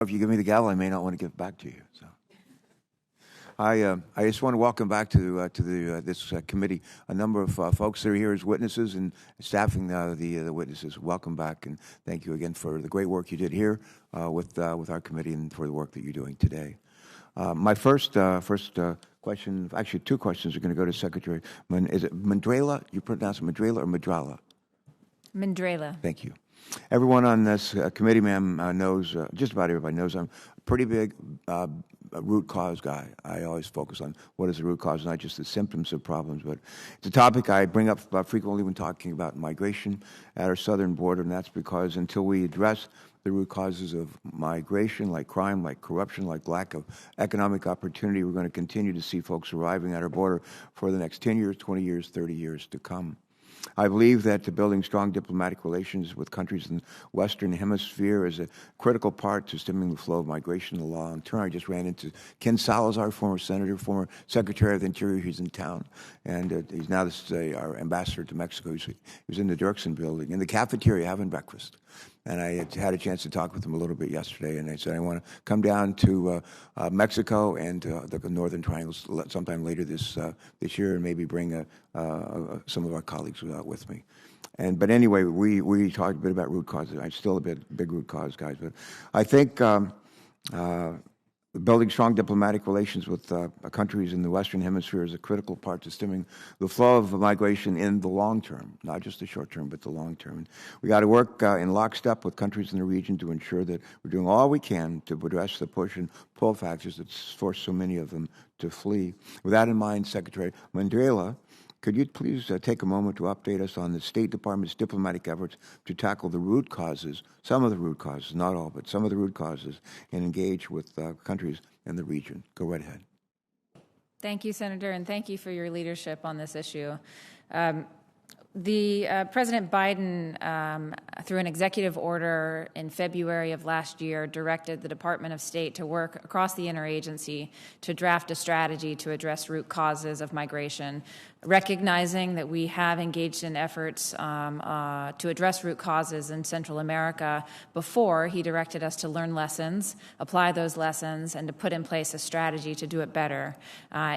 If you give me the gavel, I may not want to give it back to you. So, I just want to welcome back to this committee a number of folks that are here as witnesses and staffing the witnesses. Welcome back, and thank you again for the great work you did here with our committee and for the work that you're doing today. My first question, actually, two questions are going to go to Secretary. Is it Mandrala? You pronounce it Mandrala or Madrala? Mandrala. Thank you. Everyone on this committee, ma'am, knows, just about everybody knows I'm a pretty big root cause guy. I always focus on what is the root cause, not just the symptoms of problems, but it's a topic I bring up frequently when talking about migration at our southern border, and that's because until we address the root causes of migration, like crime, like corruption, like lack of economic opportunity, we're going to continue to see folks arriving at our border for the next 10 years, 20 years, 30 years to come. I believe that building strong diplomatic relations with countries in the Western Hemisphere is a critical part to stemming the flow of migration in the long term. I just ran into Ken Salazar, former senator, former Secretary of the Interior. He's in town, and he's now our ambassador to Mexico. He was in the Dirksen building, in the cafeteria having breakfast. And I had a chance to talk with him a little bit yesterday, and I said, I want to come down to Mexico and the Northern Triangle sometime later this year, and maybe bring some of our colleagues with me. But anyway, we talked a bit about root causes. I'm still a big root cause, guys. But I think building strong diplomatic relations with countries in the Western Hemisphere is a critical part to stemming the flow of migration in the long term, not just the short term, but the long term. And we got to work in lockstep with countries in the region to ensure that we're doing all we can to address the push and pull factors that force so many of them to flee. With that in mind, Secretary Mandrala, could you please take a moment to update us on the State Department's diplomatic efforts to tackle the root causes, some of the root causes, not all, but some of the root causes, and engage with countries in the region? Go right ahead. Thank you, Senator, and thank you for your leadership on this issue. President Biden, through an executive order in February of last year, directed the Department of State to work across the interagency to draft a strategy to address root causes of migration, recognizing that we have engaged in efforts to address root causes in Central America before. He directed us to learn lessons, apply those lessons, and to put in place a strategy to do it better.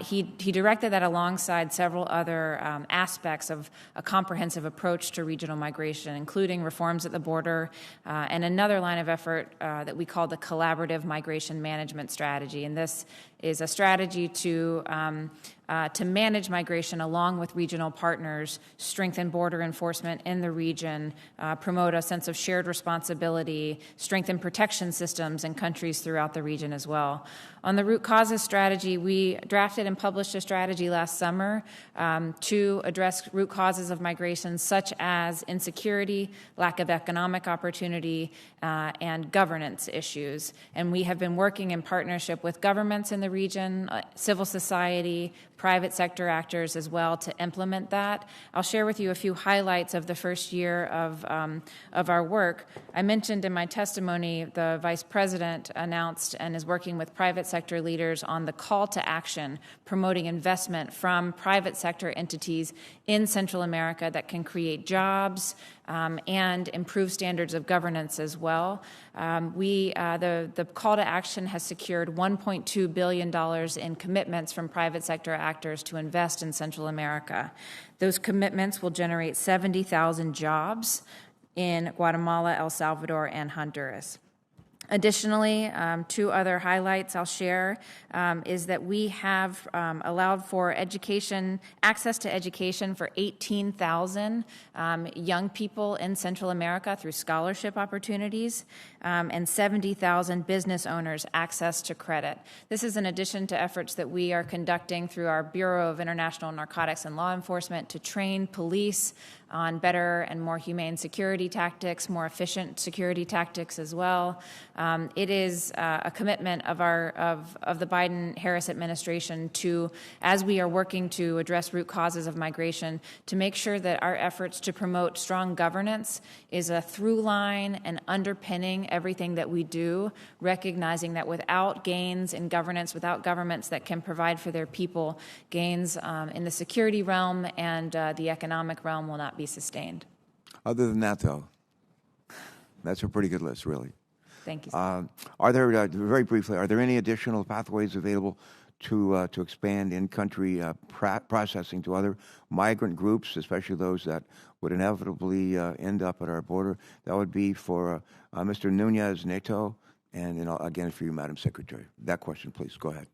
He directed that alongside several other aspects of a comprehensive approach to regional migration, including reforms at the border and another line of effort that we call the Collaborative Migration Management Strategy. And this is a strategy to manage migration along with regional partners, strengthen border enforcement in the region, promote a sense of shared responsibility, strengthen protection systems in countries throughout the region as well. On the root causes strategy, we drafted and published a strategy last summer to address root causes of migration such as insecurity, lack of economic opportunity, and governance issues. And we have been working in partnership with governments in the region, civil society, private sector actors as well to implement that. I'll share with you a few highlights of the first year of our work. I mentioned in my testimony the Vice President announced and is working with private sector leaders on the call to action, promoting investment from private sector entities in Central America that can create jobs and improve standards of governance as well. The call to action has secured $1.2 billion in commitments from private sector actors to invest in Central America. Those commitments will generate 70,000 jobs in Guatemala, El Salvador, and Honduras. Additionally, two other highlights I'll share is that we have allowed for access to education for 18,000 young people in Central America through scholarship opportunities, and 70,000 business owners access to credit. This is in addition to efforts that we are conducting through our Bureau of International Narcotics and Law Enforcement to train police on better and more humane security tactics, more efficient security tactics as well. It is a commitment of the Biden-Harris administration to, as we are working to address root causes of migration, to make sure that our efforts to promote strong governance is a through line and underpinning everything that we do, recognizing that without gains in governance, without governments that can provide for their people, gains in the security realm and the economic realm will not be sustained. Other than that, though, that's a pretty good list, really. Thank you, sir. Are there, very briefly, are there any additional pathways available to expand in-country processing to other migrant groups, especially those that would inevitably end up at our border? That would be for Mr. Nunez Neto, and then again for you, Madam Secretary. That question, please. Go ahead.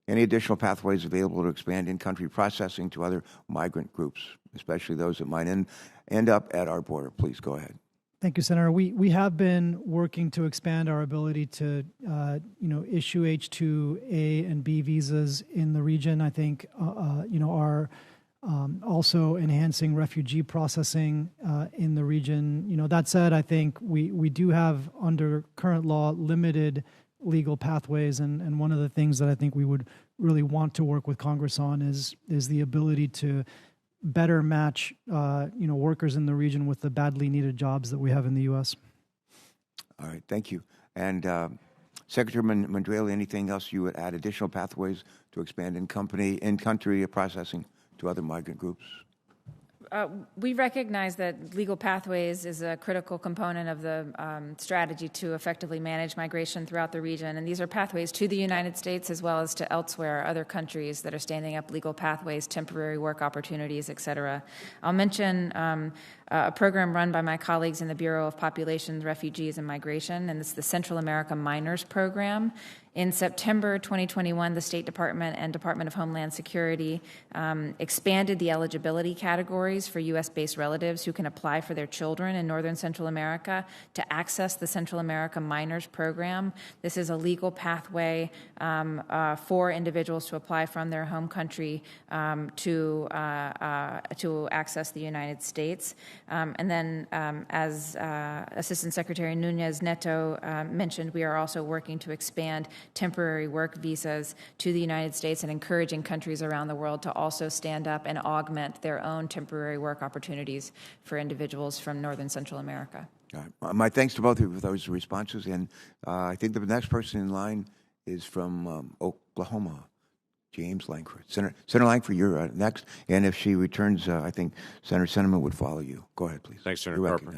Any additional pathways available to expand in-country processing to other migrant groups, especially those that might end up at our border? Please go ahead. Thank you, Senator. We have been working to expand our ability to, issue H-2A and B visas in the region. I think, are also enhancing refugee processing in the region. That said, I think we do have, under current law, limited legal pathways, and one of the things that I think we would really want to work with Congress on is the ability to better match, workers in the region with the badly needed jobs that we have in the U.S. All right, thank you. And Secretary Mandrelli, anything else you would add? Additional pathways to expand in-country processing to other migrant groups? We recognize that legal pathways is a critical component of the strategy to effectively manage migration throughout the region. And these are pathways to the United States as well as to elsewhere, other countries that are standing up legal pathways, temporary work opportunities, et cetera. I'll mention a program run by my colleagues in the Bureau of Population, Refugees, and Migration, and it's the Central America Minors Program. In September 2021, the State Department and Department of Homeland Security expanded the eligibility categories for U.S.-based relatives who can apply for their children in Northern Central America to access the Central America Minors Program. This is a legal pathway for individuals to apply from their home country to access the United States. And then, as Assistant Secretary Nunez Neto mentioned, we are also working to expand temporary work visas to the United States and encouraging countries around the world to also stand up and augment their own temporary work opportunities for individuals from Northern Central America. All right. My thanks to both of you for those responses. And I think the next person in line is from Oklahoma, James Lankford. Senator Lankford, you're next. And if she returns, I think Senator Sinema would follow you. Go ahead, please. Thanks, Senator Carper.